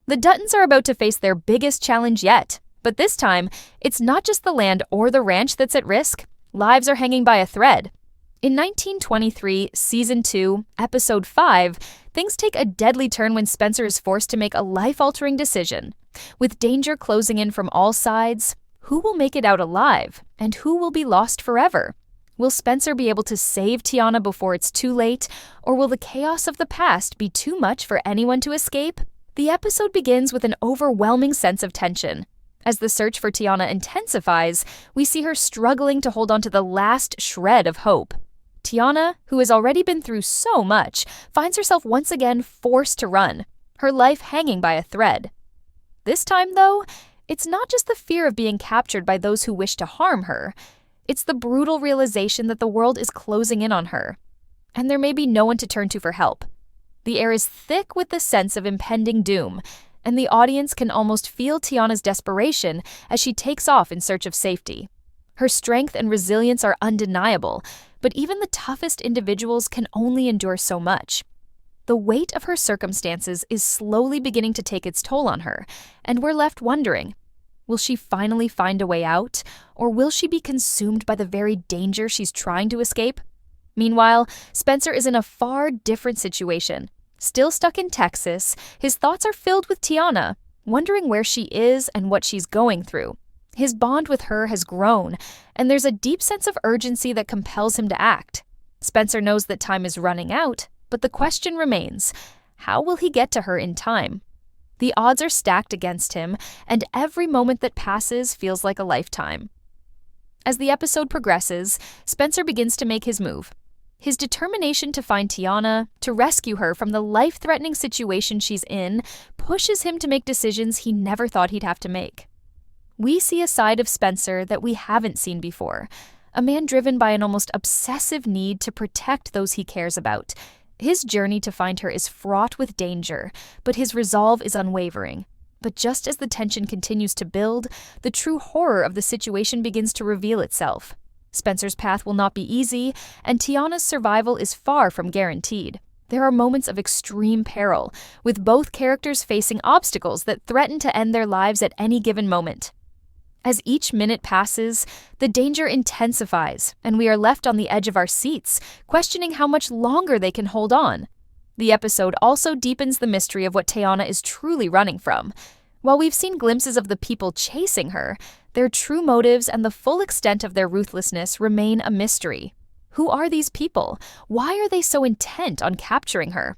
The Duttons are about to face their biggest challenge yet, but this time, it's not just the land or the ranch that's at risk. Lives are hanging by a thread. In 1923, Season 2, Episode 5, things take a deadly turn when Spencer is forced to make a life-altering decision. With danger closing in from all sides, who will make it out alive, and who will be lost forever? Will Spencer be able to save Teonna before it's too late, or will the chaos of the past be too much for anyone to escape? The episode begins with an overwhelming sense of tension. As the search for Teonna intensifies, we see her struggling to hold on to the last shred of hope. Teonna, who has already been through so much, finds herself once again forced to run, her life hanging by a thread. This time, though, it's not just the fear of being captured by those who wish to harm her. It's the brutal realization that the world is closing in on her, and there may be no one to turn to for help. The air is thick with the sense of impending doom, and the audience can almost feel Teonna's desperation as she takes off in search of safety. Her strength and resilience are undeniable, but even the toughest individuals can only endure so much. The weight of her circumstances is slowly beginning to take its toll on her, and we're left wondering, will she finally find a way out, or will she be consumed by the very danger she's trying to escape? Meanwhile, Spencer is in a far different situation. Still stuck in Texas, his thoughts are filled with Teonna, wondering where she is and what she's going through. His bond with her has grown, and there's a deep sense of urgency that compels him to act. Spencer knows that time is running out, but the question remains, how will he get to her in time? The odds are stacked against him, and every moment that passes feels like a lifetime. As the episode progresses, Spencer begins to make his move. His determination to find Teonna, to rescue her from the life-threatening situation she's in, pushes him to make decisions he never thought he'd have to make. We see a side of Spencer that we haven't seen before, a man driven by an almost obsessive need to protect those he cares about. His journey to find her is fraught with danger, but his resolve is unwavering. But just as the tension continues to build, the true horror of the situation begins to reveal itself. Spencer's path will not be easy, and Teonna's survival is far from guaranteed. There are moments of extreme peril, with both characters facing obstacles that threaten to end their lives at any given moment. As each minute passes, the danger intensifies, and we are left on the edge of our seats, questioning how much longer they can hold on. The episode also deepens the mystery of what Teonna is truly running from. While we've seen glimpses of the people chasing her, their true motives and the full extent of their ruthlessness remain a mystery. Who are these people? Why are they so intent on capturing her?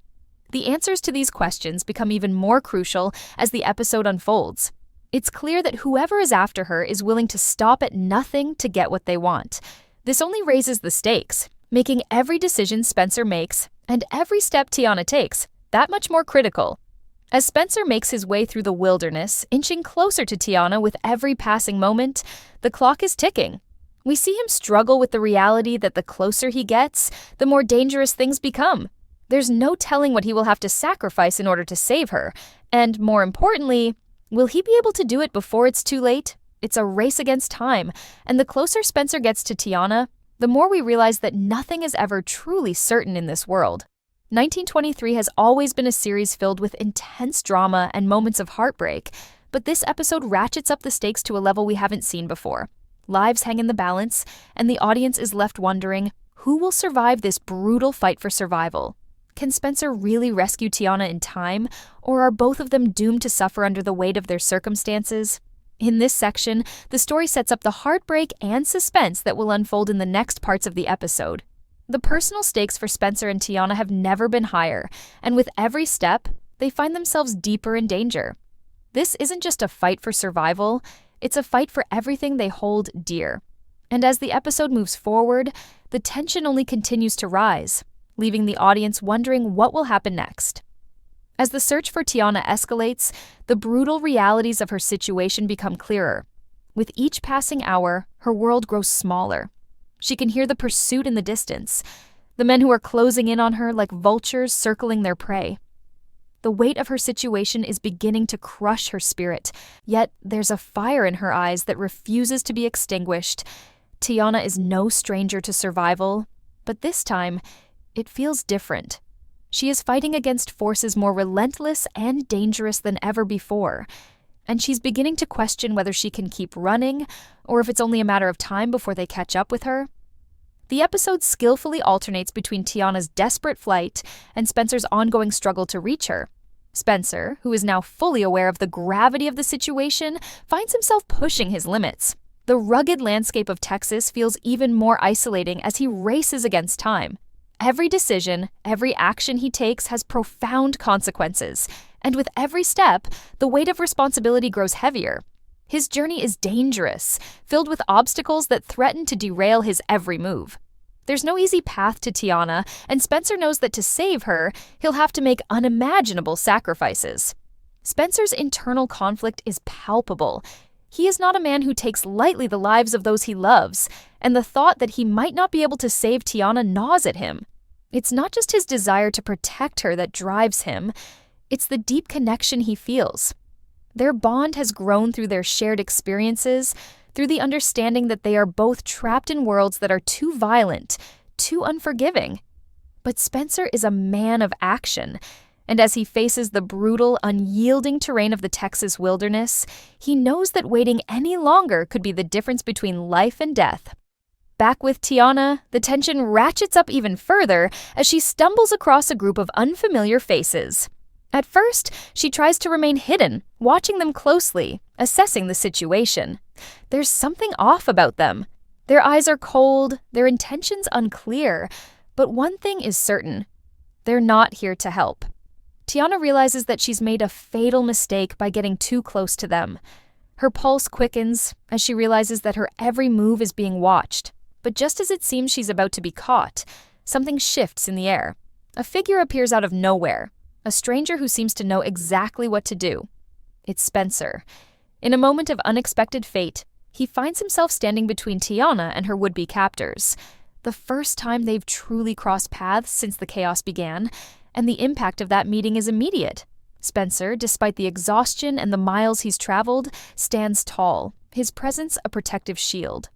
The answers to these questions become even more crucial as the episode unfolds. It's clear that whoever is after her is willing to stop at nothing to get what they want. This only raises the stakes, making every decision Spencer makes and every step Teonna takes that much more critical. As Spencer makes his way through the wilderness, inching closer to Teonna with every passing moment, the clock is ticking. We see him struggle with the reality that the closer he gets, the more dangerous things become. There's no telling what he will have to sacrifice in order to save her, and more importantly, will he be able to do it before it's too late? It's a race against time, and the closer Spencer gets to Teonna, the more we realize that nothing is ever truly certain in this world. 1923 has always been a series filled with intense drama and moments of heartbreak, but this episode ratchets up the stakes to a level we haven't seen before. Lives hang in the balance, and the audience is left wondering, who will survive this brutal fight for survival? Can Spencer really rescue Teonna in time, or are both of them doomed to suffer under the weight of their circumstances? In this section, the story sets up the heartbreak and suspense that will unfold in the next parts of the episode. The personal stakes for Spencer and Teonna have never been higher, and with every step, they find themselves deeper in danger. This isn't just a fight for survival, it's a fight for everything they hold dear. And as the episode moves forward, the tension only continues to rise, leaving the audience wondering what will happen next. As the search for Teonna escalates, the brutal realities of her situation become clearer. With each passing hour, her world grows smaller. She can hear the pursuit in the distance, the men who are closing in on her like vultures circling their prey. The weight of her situation is beginning to crush her spirit, yet there's a fire in her eyes that refuses to be extinguished. Teonna is no stranger to survival, but this time, it feels different. She is fighting against forces more relentless and dangerous than ever before, and she's beginning to question whether she can keep running or if it's only a matter of time before they catch up with her. The episode skillfully alternates between Teonna's desperate flight and Spencer's ongoing struggle to reach her. Spencer, who is now fully aware of the gravity of the situation, finds himself pushing his limits. The rugged landscape of Texas feels even more isolating as he races against time. Every decision, every action he takes has profound consequences, and with every step, the weight of responsibility grows heavier. His journey is dangerous, filled with obstacles that threaten to derail his every move. There's no easy path to Teonna, and Spencer knows that to save her, he'll have to make unimaginable sacrifices. Spencer's internal conflict is palpable. He is not a man who takes lightly the lives of those he loves, and the thought that he might not be able to save Teonna gnaws at him. It's not just his desire to protect her that drives him, it's the deep connection he feels. Their bond has grown through their shared experiences, through the understanding that they are both trapped in worlds that are too violent, too unforgiving. But Spencer is a man of action, and as he faces the brutal, unyielding terrain of the Texas wilderness, he knows that waiting any longer could be the difference between life and death. Back with Teonna, the tension ratchets up even further as she stumbles across a group of unfamiliar faces. At first, she tries to remain hidden, watching them closely, assessing the situation. There's something off about them. Their eyes are cold, their intentions unclear, but one thing is certain. They're not here to help. Teonna realizes that she's made a fatal mistake by getting too close to them. Her pulse quickens as she realizes that her every move is being watched. But just as it seems she's about to be caught, something shifts in the air. A figure appears out of nowhere, a stranger who seems to know exactly what to do. It's Spencer. In a moment of unexpected fate, he finds himself standing between Teonna and her would-be captors. The first time they've truly crossed paths since the chaos began, and the impact of that meeting is immediate. Spencer, despite the exhaustion and the miles he's traveled, stands tall, his presence a protective shield.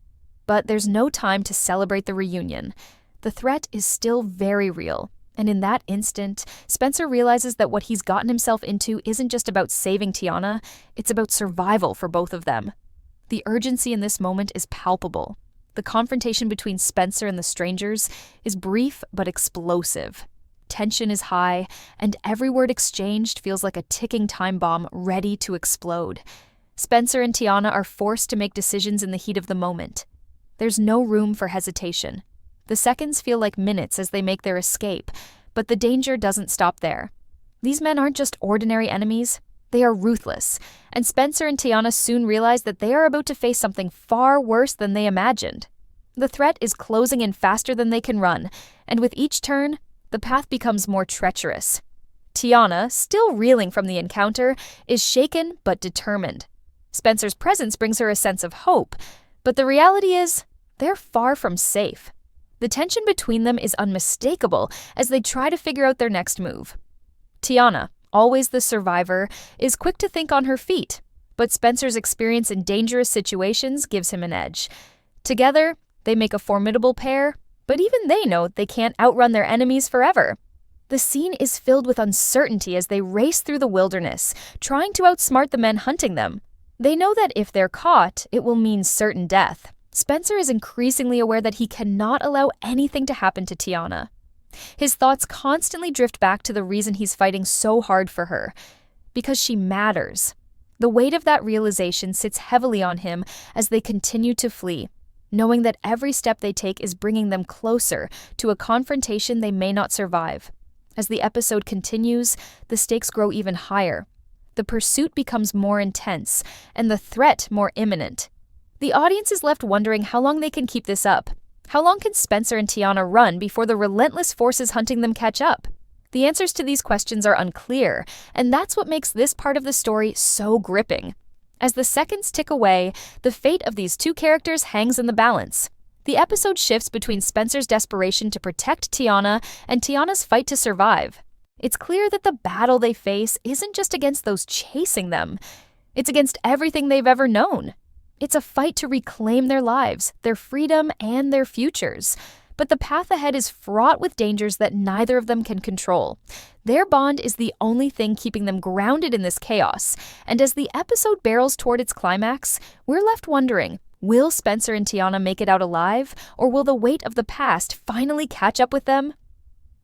But there's no time to celebrate the reunion. The threat is still very real, and in that instant, Spencer realizes that what he's gotten himself into isn't just about saving Teonna, it's about survival for both of them. The urgency in this moment is palpable. The confrontation between Spencer and the strangers is brief but explosive. Tension is high, and every word exchanged feels like a ticking time bomb ready to explode. Spencer and Teonna are forced to make decisions in the heat of the moment. There's no room for hesitation. The seconds feel like minutes as they make their escape, but the danger doesn't stop there. These men aren't just ordinary enemies, they are ruthless, and Spencer and Teonna soon realize that they are about to face something far worse than they imagined. The threat is closing in faster than they can run, and with each turn, the path becomes more treacherous. Teonna, still reeling from the encounter, is shaken but determined. Spencer's presence brings her a sense of hope, but the reality is, they're far from safe. The tension between them is unmistakable as they try to figure out their next move. Teonna, always the survivor, is quick to think on her feet, but Spencer's experience in dangerous situations gives him an edge. Together, they make a formidable pair, but even they know they can't outrun their enemies forever. The scene is filled with uncertainty as they race through the wilderness, trying to outsmart the men hunting them. They know that if they're caught, it will mean certain death. Spencer is increasingly aware that he cannot allow anything to happen to Teonna. His thoughts constantly drift back to the reason he's fighting so hard for her. Because she matters. The weight of that realization sits heavily on him as they continue to flee, knowing that every step they take is bringing them closer to a confrontation they may not survive. As the episode continues, the stakes grow even higher. The pursuit becomes more intense, and the threat more imminent. The audience is left wondering how long they can keep this up. How long can Spencer and Teonna run before the relentless forces hunting them catch up? The answers to these questions are unclear, and that's what makes this part of the story so gripping. As the seconds tick away, the fate of these two characters hangs in the balance. The episode shifts between Spencer's desperation to protect Teonna and Teonna's fight to survive. It's clear that the battle they face isn't just against those chasing them. It's against everything they've ever known. It's a fight to reclaim their lives, their freedom, and their futures. But the path ahead is fraught with dangers that neither of them can control. Their bond is the only thing keeping them grounded in this chaos, and as the episode barrels toward its climax, we're left wondering, will Spencer and Teonna make it out alive, or will the weight of the past finally catch up with them?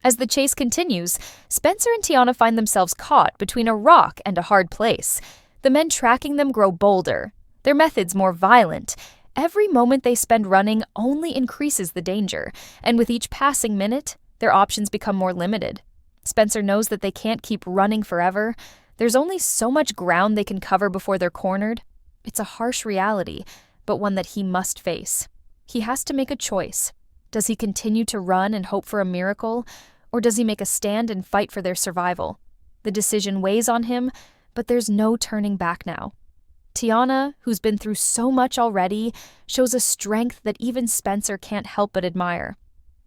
As the chase continues, Spencer and Teonna find themselves caught between a rock and a hard place. The men tracking them grow bolder, their methods more violent. Every moment they spend running only increases the danger, and with each passing minute, their options become more limited. Spencer knows that they can't keep running forever. There's only so much ground they can cover before they're cornered. It's a harsh reality, but one that he must face. He has to make a choice. Does he continue to run and hope for a miracle, or does he make a stand and fight for their survival? The decision weighs on him, but there's no turning back now. Teonna, who's been through so much already, shows a strength that even Spencer can't help but admire.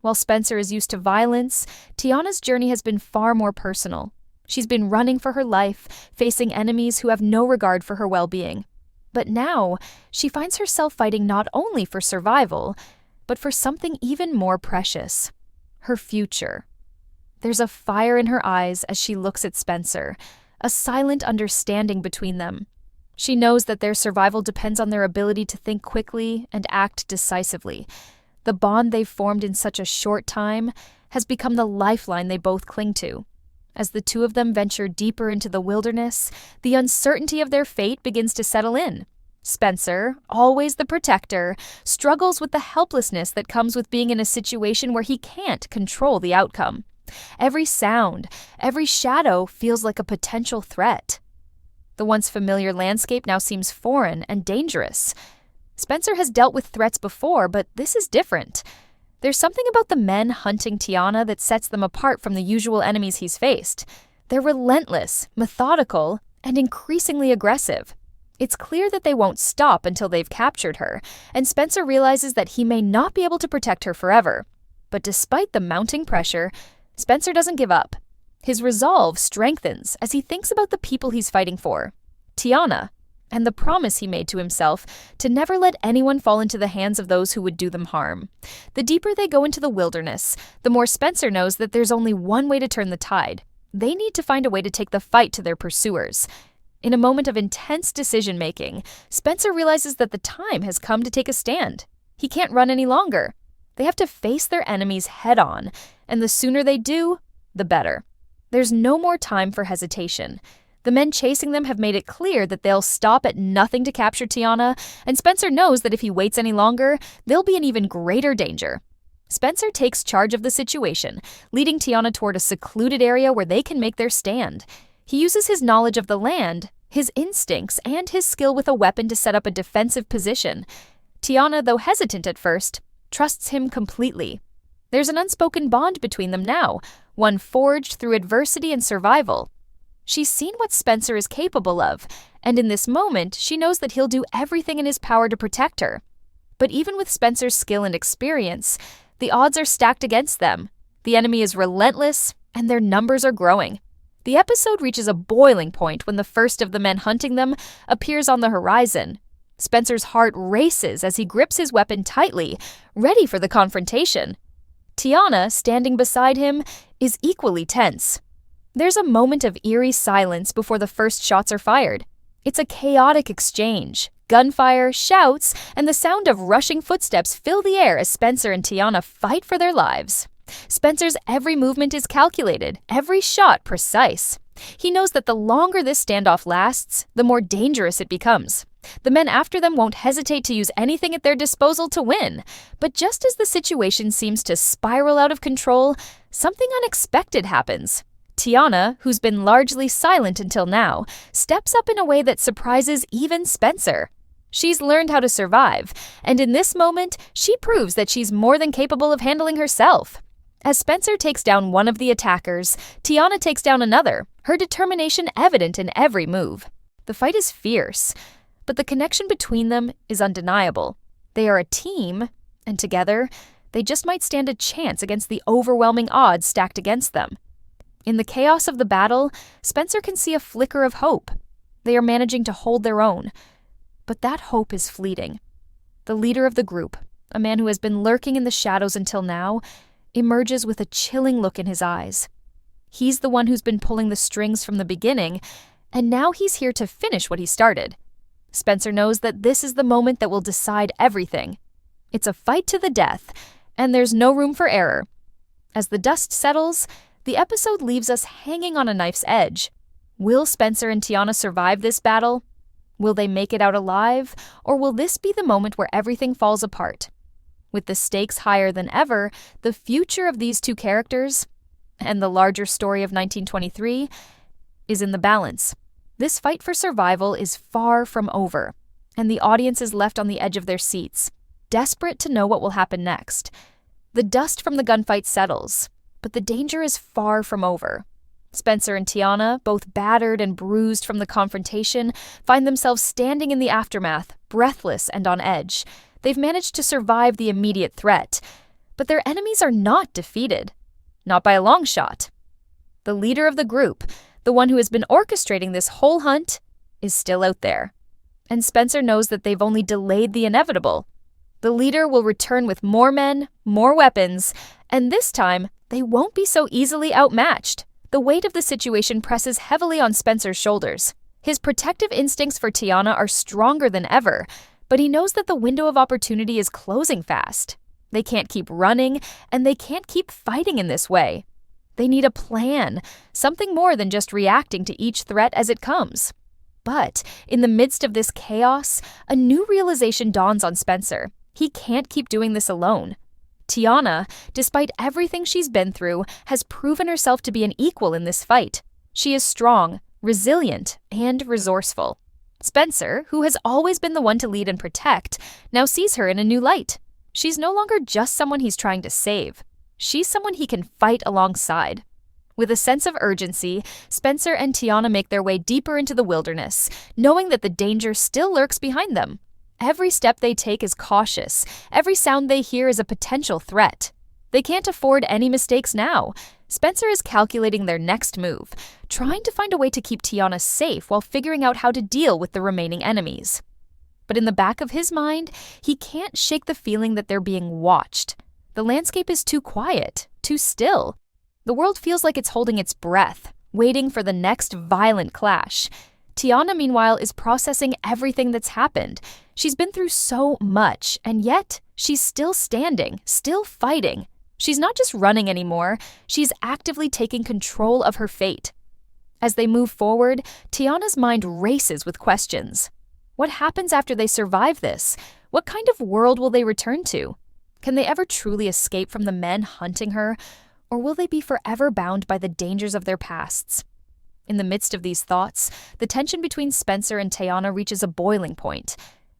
While Spencer is used to violence, Teonna's journey has been far more personal. She's been running for her life, facing enemies who have no regard for her well-being. But now, she finds herself fighting not only for survival, but for something even more precious: her future. There's a fire in her eyes as she looks at Spencer, a silent understanding between them. She knows that their survival depends on their ability to think quickly and act decisively. The bond they've formed in such a short time has become the lifeline they both cling to. As the two of them venture deeper into the wilderness, the uncertainty of their fate begins to settle in. Spencer, always the protector, struggles with the helplessness that comes with being in a situation where he can't control the outcome. Every sound, every shadow feels like a potential threat. The once familiar landscape now seems foreign and dangerous. Spencer has dealt with threats before, but this is different. There's something about the men hunting Teonna that sets them apart from the usual enemies he's faced. They're relentless, methodical, and increasingly aggressive. It's clear that they won't stop until they've captured her, and Spencer realizes that he may not be able to protect her forever. But despite the mounting pressure, Spencer doesn't give up. His resolve strengthens as he thinks about the people he's fighting for, Teonna, and the promise he made to himself to never let anyone fall into the hands of those who would do them harm. The deeper they go into the wilderness, the more Spencer knows that there's only one way to turn the tide. They need to find a way to take the fight to their pursuers. In a moment of intense decision-making, Spencer realizes that the time has come to take a stand. He can't run any longer. They have to face their enemies head-on, and the sooner they do, the better. There's no more time for hesitation. The men chasing them have made it clear that they'll stop at nothing to capture Teonna, and Spencer knows that if he waits any longer, they'll be in even greater danger. Spencer takes charge of the situation, leading Teonna toward a secluded area where they can make their stand. He uses his knowledge of the land, his instincts, and his skill with a weapon to set up a defensive position. Teonna, though hesitant at first, trusts him completely. There's an unspoken bond between them now, one forged through adversity and survival. She's seen what Spencer is capable of, and in this moment, she knows that he'll do everything in his power to protect her. But even with Spencer's skill and experience, the odds are stacked against them. The enemy is relentless, and their numbers are growing. The episode reaches a boiling point when the first of the men hunting them appears on the horizon. Spencer's heart races as he grips his weapon tightly, ready for the confrontation. Teonna, standing beside him, is equally tense. There's a moment of eerie silence before the first shots are fired. It's a chaotic exchange. Gunfire, shouts, and the sound of rushing footsteps fill the air as Spencer and Teonna fight for their lives. Spencer's every movement is calculated, every shot precise. He knows that the longer this standoff lasts, the more dangerous it becomes. The men after them won't hesitate to use anything at their disposal to win. But just as the situation seems to spiral out of control, something unexpected happens. Teonna, who's been largely silent until now, steps up in a way that surprises even Spencer. She's learned how to survive, and in this moment, she proves that she's more than capable of handling herself. As Spencer takes down one of the attackers, Teonna takes down another, her determination evident in every move. The fight is fierce, but the connection between them is undeniable. They are a team, and together, they just might stand a chance against the overwhelming odds stacked against them. In the chaos of the battle, Spencer can see a flicker of hope. They are managing to hold their own. But that hope is fleeting. The leader of the group, a man who has been lurking in the shadows until now, emerges with a chilling look in his eyes. He's the one who's been pulling the strings from the beginning, and now he's here to finish what he started. Spencer knows that this is the moment that will decide everything. It's a fight to the death, and there's no room for error. As the dust settles, the episode leaves us hanging on a knife's edge. Will Spencer and Teonna survive this battle? Will they make it out alive, or will this be the moment where everything falls apart? With the stakes higher than ever, the future of these two characters, and the larger story of 1923, is in the balance. This fight for survival is far from over, and the audience is left on the edge of their seats, desperate to know what will happen next. The dust from the gunfight settles, but the danger is far from over. Spencer and Teonna, both battered and bruised from the confrontation, find themselves standing in the aftermath, breathless and on edge. They've managed to survive the immediate threat, but their enemies are not defeated. Not by a long shot. The leader of the group, the one who has been orchestrating this whole hunt, is still out there. And Spencer knows that they've only delayed the inevitable. The leader will return with more men, more weapons, and this time, they won't be so easily outmatched. The weight of the situation presses heavily on Spencer's shoulders. His protective instincts for Teonna are stronger than ever, but he knows that the window of opportunity is closing fast. They can't keep running, and they can't keep fighting in this way. They need a plan, something more than just reacting to each threat as it comes. But in the midst of this chaos, a new realization dawns on Spencer. He can't keep doing this alone. Teonna, despite everything she's been through, has proven herself to be an equal in this fight. She is strong, resilient, and resourceful. Spencer, who has always been the one to lead and protect, now sees her in a new light. She's no longer just someone he's trying to save. She's someone he can fight alongside. With a sense of urgency, Spencer and Teonna make their way deeper into the wilderness, knowing that the danger still lurks behind them. Every step they take is cautious. Every sound they hear is a potential threat. They can't afford any mistakes now. Spencer is calculating their next move, trying to find a way to keep Teonna safe while figuring out how to deal with the remaining enemies. But in the back of his mind, he can't shake the feeling that they're being watched. The landscape is too quiet, too still. The world feels like it's holding its breath, waiting for the next violent clash. Teonna, meanwhile, is processing everything that's happened. She's been through so much, and yet she's still standing, still fighting. She's not just running anymore, she's actively taking control of her fate. As they move forward, Teonna's mind races with questions. What happens after they survive this? What kind of world will they return to? Can they ever truly escape from the men hunting her, or will they be forever bound by the dangers of their pasts? In the midst of these thoughts, the tension between Spencer and Teonna reaches a boiling point.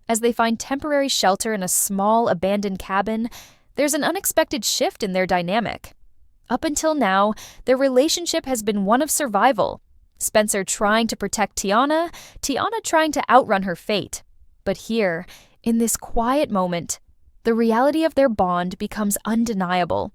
As they find temporary shelter in a small, abandoned cabin, there's an unexpected shift in their dynamic. Up until now, their relationship has been one of survival. Spencer trying to protect Teonna, Teonna trying to outrun her fate. But here, in this quiet moment, the reality of their bond becomes undeniable.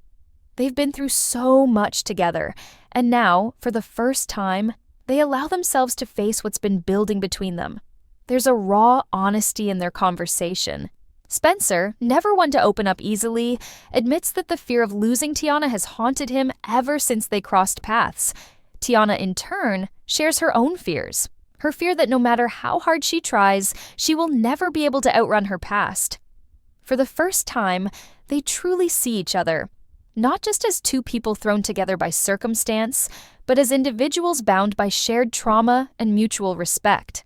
They've been through so much together, and now, for the first time, they allow themselves to face what's been building between them. There's a raw honesty in their conversation. Spencer, never one to open up easily, admits that the fear of losing Teonna has haunted him ever since they crossed paths. Teonna, in turn, shares her own fears. Her fear that no matter how hard she tries, she will never be able to outrun her past. For the first time, they truly see each other. Not just as two people thrown together by circumstance, but as individuals bound by shared trauma and mutual respect.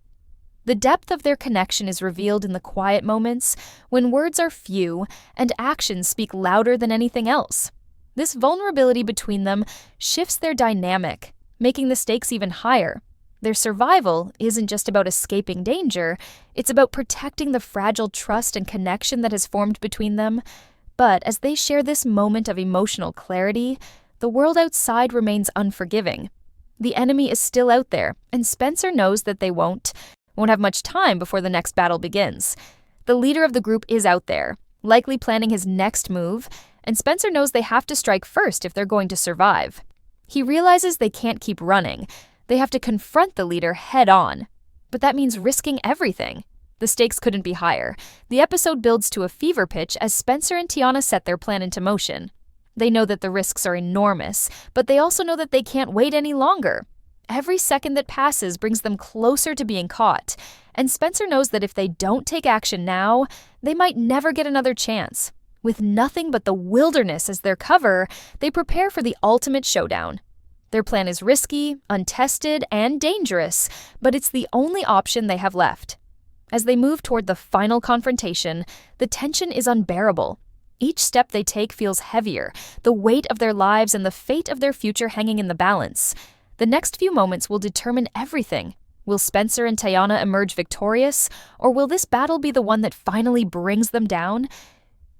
The depth of their connection is revealed in the quiet moments when words are few and actions speak louder than anything else. This vulnerability between them shifts their dynamic, making the stakes even higher. Their survival isn't just about escaping danger, it's about protecting the fragile trust and connection that has formed between them. But as they share this moment of emotional clarity, the world outside remains unforgiving. The enemy is still out there, and Spencer knows that they won't have much time before the next battle begins. The leader of the group is out there, likely planning his next move, and Spencer knows they have to strike first if they're going to survive. He realizes they can't keep running. They have to confront the leader head on. But that means risking everything. The stakes couldn't be higher. The episode builds to a fever pitch as Spencer and Teonna set their plan into motion. They know that the risks are enormous, but they also know that they can't wait any longer. Every second that passes brings them closer to being caught, and Spencer knows that if they don't take action now, they might never get another chance. With nothing but the wilderness as their cover, they prepare for the ultimate showdown. Their plan is risky, untested, and dangerous, but it's the only option they have left. As they move toward the final confrontation, the tension is unbearable. Each step they take feels heavier, the weight of their lives and the fate of their future hanging in the balance. The next few moments will determine everything. Will Spencer and Teonna emerge victorious, or will this battle be the one that finally brings them down?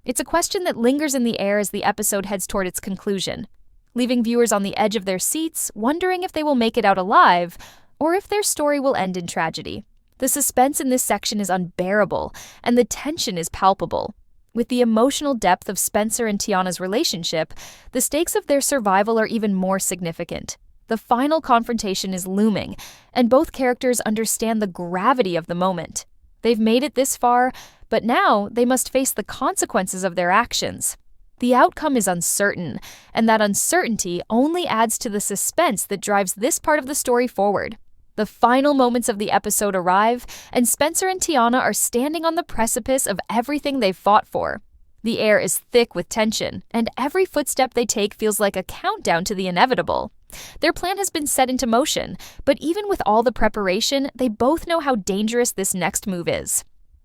It's a question that lingers in the air as the episode heads toward its conclusion, leaving viewers on the edge of their seats, wondering if they will make it out alive, or if their story will end in tragedy. The suspense in this section is unbearable, and the tension is palpable. With the emotional depth of Spencer and Teonna's relationship, the stakes of their survival are even more significant. The final confrontation is looming, and both characters understand the gravity of the moment. They've made it this far, but now they must face the consequences of their actions. The outcome is uncertain, and that uncertainty only adds to the suspense that drives this part of the story forward. The final moments of the episode arrive, and Spencer and Teonna are standing on the precipice of everything they've fought for. The air is thick with tension, and every footstep they take feels like a countdown to the inevitable. Their plan has been set into motion, but even with all the preparation, they both know how dangerous this next move is.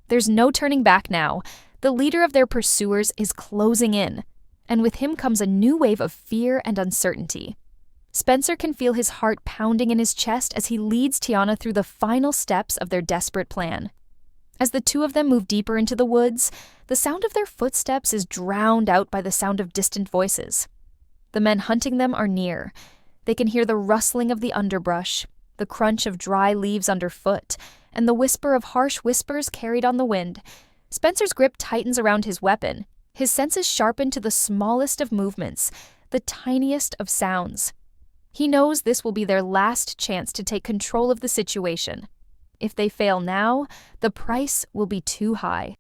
There's no turning back now. The leader of their pursuers is closing in, and with him comes a new wave of fear and uncertainty. Spencer can feel his heart pounding in his chest as he leads Teonna through the final steps of their desperate plan. As the two of them move deeper into the woods, the sound of their footsteps is drowned out by the sound of distant voices. The men hunting them are near. They can hear the rustling of the underbrush, the crunch of dry leaves underfoot, and the whisper of harsh whispers carried on the wind. Spencer's grip tightens around his weapon, his senses sharpen to the smallest of movements, the tiniest of sounds. He knows this will be their last chance to take control of the situation. If they fail now, the price will be too high.